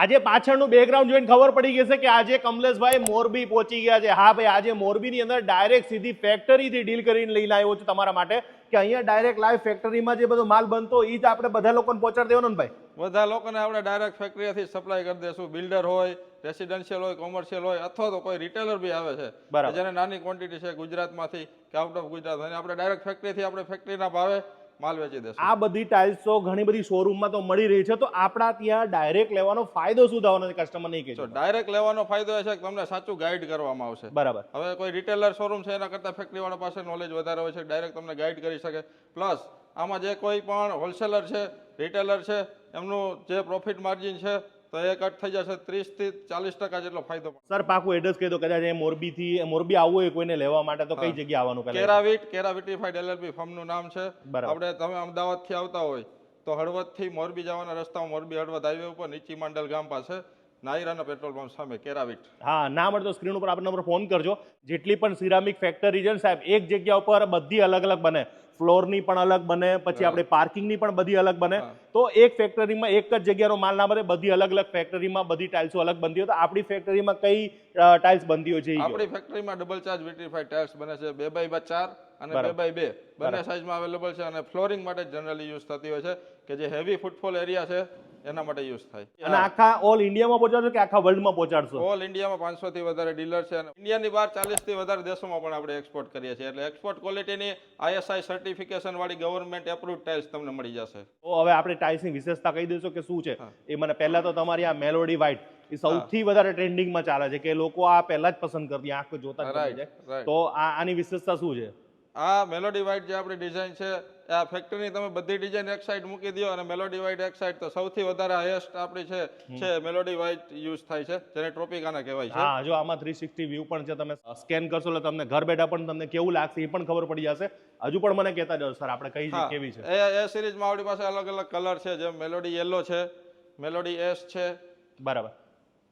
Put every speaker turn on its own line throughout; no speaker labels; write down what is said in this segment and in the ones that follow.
આજે પાછળનું બેકગ્રાઉન્ડ જોઈને ખબર પડી ગઈ છે કે આજે કમલેશભાઈ મોરબી પહોંચી ગયા છે. હા ભાઈ, આજે મોરબીની અંદર ડાયરેક્ટ સીધી ફેક્ટરીથી ડીલ કરીને લઈને આવ્યો છું તમારા માટે કે અહીંયા ડાયરેક્ટ લાઈવ ફેક્ટરીમાં જે બધો માલ બનતો એ જ આપણે બધા લોકોને પહોંચાડી દેવાનો ને ભાઈ.
બધા લોકોને આપણે ડાયરેક્ટ ફેક્ટરીથી સપ્લાય કરી દેશું. બિલ્ડર હોય, રેસિડેન્શિયલ હોય, કોમર્શિયલ હોય, અથવા તો કોઈ રિટેલર બી આવે છે
બરાબર.
જેને નાની ક્વોન્ટિટી છે ગુજરાતમાંથી કે આઉટ ઓફ ગુજરાત, અને આપણે ડાયરેક્ટ ફેક્ટરીથી આપણે ફેક્ટરીના ભાવે માલ વેચી દેશું.
આ બધી ટાઇલ્સો ઘણી બધી શોરૂમમાં તો મળી રહી છે, તો આપણા ત્યાં ડાયરેક્ટ લેવાનો ફાયદો શું થવાનો છે કસ્ટમર નહીં કહેજો.
ડાયરેક્ટ લેવાનો ફાયદો એ છે કે તમને સાચું ગાઈડ કરવામાં આવશે.
બરાબર.
હવે કોઈ રિટેલર શોરૂમ છે એના કરતાં ફેક્ટરીવાળા પાસે નોલેજ વધારે હોય છે, ડાયરેક્ટ તમને ગાઈડ કરી શકે. પ્લસ આમાં જે કોઈ પણ હોલસેલર છે, રિટેલર છે, એમનું જે પ્રોફિટ માર્જિન છે તો એ કટ થઈ જશે. 30 થી 40% જેટલો ફાયદો.
સર પાકું એડ્રેસ કહી દો, કદાચ મોરબી આવવું હોય કોઈને લેવા માટે તો કઈ જગ્યા આવવાનું પહેલા?
કેરાવિટીફાઈડ LLP ફર્મનું નામ છે. આપણે તમે અમદાવાદથી આવતા હોય તો હળવદથી મોરબી જવાના રસ્તામાં મોરબી હળવદ હાઈવે ઉપર નીચી માંડલ ગામ પાસે નાયરાના પેટ્રોલ પંપ સામે કેરાવિટ.
હા, ના મળે તો સ્ક્રીન ઉપર આપણા નંબર ફોન કરજો. જેટલી પણ સિરામિક ફેક્ટરી છે ને સાહેબ, એક જગ્યા ઉપર બધી અલગ અલગ બને. ફ્લોરની પણ અલગ બને, પછી આપણે પાર્કિંગની પણ બધી અલગ બને. તો એક ફેક્ટરીમાં એક જ જગ્યાનો માલ ના બને, બધી અલગ અલગ ફેક્ટરીમાં બધી ટાઇલ્સો અલગ બનતી હોય. તો આપણી ફેક્ટરીમાં કઈ ટાઇલ્સ બનતી હોય છે?
આપણી ફેક્ટરીમાં ડબલ ચાર્જ વિટ્રીફાઈડ ટાઇલ્સ બને છે. 2x4 અને 2x2 બંને સાઇઝમાં અવેલેબલ છે, અને ફ્લોરિંગ માટે જનરલી યુઝ થતી હોય છે કે જે હેવી ફૂટફોલ એરિયા છે એના માટે યુઝ થાય.
અને આખા ઓલ ઇન્ડિયામાં પહોંચાડશો કે આખા વર્લ્ડમાં પહોંચાડશો?
ઓલ ઇન્ડિયામાં 500 થી વધારે ડીલર છે, અને ઇન્ડિયાની બહાર 40 થી વધારે દેશોમાં પણ આપણે એક્સપોર્ટ કરીએ છીએ. એટલે એક્સપોર્ટ ક્વોલિટીની ISI સર્ટિફિકેશન વાળી ગવર્મેન્ટ એપ્રુવડ ટાઇલ્સ તમને મળી જશે.
તો હવે આપણે ટાઇલ્સની વિશેષતા કહી દઈશું કે શું છે એ. મને પહેલા તો તમારી આ મેલોડી વ્હાઇટ એ સૌથી વધારે ટ્રેન્ડિંગમાં ચાલે છે કે લોકો આ પહેલા જ પસંદ કરતી આંખ જોતા જ ગમી જાય. તો આની વિશેષતા શું છે?
આ મેલોડી વ્હાઇટ જે આપણી ડિઝાઇન છે, આ ફેક્ટરીની તમે બધી ડિઝાઇન એક સાઈડ મૂકી દો અને મેલોડી વ્હાઇટ એક સાઈડ, તો સૌથી વધારે હાઈએસ્ટ આપણી છે મેલોડી વ્હાઇટ યુઝ થાય છે, જેને ટ્રોપિકાના કહેવાય છે.
હા, જો આમાં 360 વ્યૂ પણ છે. તમે સ્કેન કરશો એટલે તમને ઘર બેઠા પણ તમને કેવું લાગશે એ પણ ખબર પડી જશે. હજુ પણ મને કહેતા જાઓ સર, આપણે કઈ કેવી છે?
એ સિરીઝમાં આપણી પાસે અલગ અલગ કલર છે, જેમ મેલોડી યેલો છે, મેલોડી એશ છે.
બરાબર.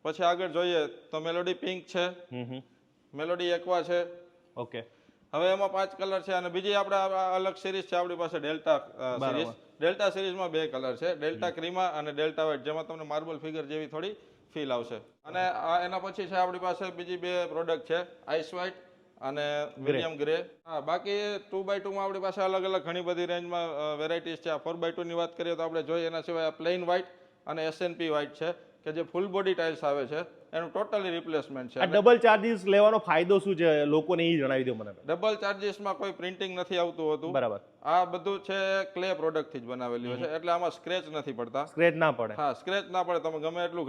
પછી આગળ જોઈએ તો મેલોડી પિંક છે, મેલોડી એક્વા છે.
ઓકે.
હવે એમાં 5 કલર છે, અને બીજી આપણે અલગ સિરીઝ છે આપણી પાસે ડેલ્ટા સિરીઝ. ડેલ્ટા સિરીઝમાં 2 કલર છે, ડેલ્ટા ક્રીમા અને ડેલ્ટા વ્હાઇટ, જેમાં તમને માર્બલ ફિગર જેવી થોડી ફીલ આવશે. અને એના પછી છે આપણી પાસે બીજી 2 પ્રોડક્ટ છે, આઈસ વ્હાઇટ અને મીડિયમ ગ્રે. હા, બાકી 2x2 માં આપણી પાસે અલગ અલગ ઘણી બધી રેન્જમાં વેરાયટીઝ છે. 4x2 ની વાત કરીએ તો આપણે જોઈએ, એના સિવાય પ્લેન વ્હાઇટ અને SNP વ્હાઇટ છે કે જે ફૂલ બોડી ટાઇલ્સ આવે છે, એનું ટોટલી રિપ્લેસમેન્ટ છે.
આ ડબલ ચાર્જીસ લેવાનો ફાયદો શું છે લોકોને એ જણાવી દો મને.
ડબલ ચાર્જીસમાં કોઈ પ્રિન્ટિંગ નથી આવતું હોતું.
બરાબર.
આ બધું છે ક્લે પ્રોડક્ટ થી જ બનાવેલી હોય છે, એટલે આમાં સ્ક્રેચ નથી પડતા.
સ્ક્રેચ ના પડે?
હા, સ્ક્રેચ ના પડે. તમે ગમે એટલું